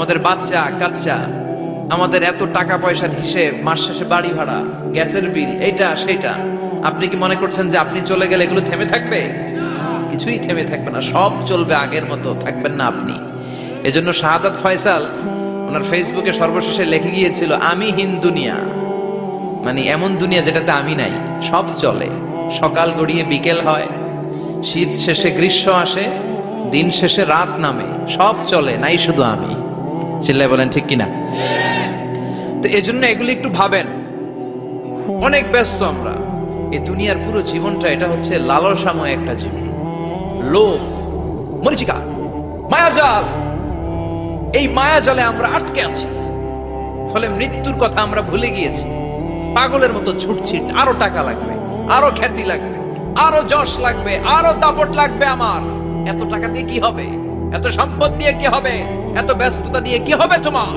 আমাদের বাচ্চা কাচ্চা, আমাদের এত টাকা পয়সার হিসেব, মাস শেষে বাড়ি ভাড়া, গ্যাসের বিল, এইটা সেইটা। আপনি কি মনে করছেন যে আপনি চলে গেলে এগুলো থেমে থাকবে? কিছুই থেমে থাকবে না, সব চলবে আগের মতো, থাকবেন না আপনি। এজন্য শাহাদাত ফয়সাল ওনার ফেসবুকে সর্বশেষে লিখে গিয়েছিল, আমি হীন দুনিয়া, মানে এমন দুনিয়া যেটাতে আমি নাই, সব চলে, সকাল গড়িয়ে বিকেল হয়, শীত শেষে গ্রীষ্ম আসে, দিন শেষে রাত নামে, সব চলে, নাই শুধু আমি। চিল্লায় বলেন ঠিক কিনা? তো এজন্য এগুলি একটু ভাবেন। অনেক ব্যস্ত আমরা, এই দুনিয়ার পুরো জীবনটা এটা হচ্ছে লালসাময় একটা জীবন, লোভ, মরিচিকা, মায়াজাল। এই মায়াজালে আমরা আটকে আছি, ফলে মৃত্যুর কথা আমরা ভুলে গিয়েছি। পাগলের মতো ছুটছি, আরো টাকা লাগবে, আরো খ্যাতি লাগবে, আরো যশ লাগবে, আরো দাপট লাগবে। আমার এত টাকা দিয়ে কি হবে? এত সম্পদ দিয়ে কি হবে? এত ব্যস্ততা দিয়ে কি হবে তোমার?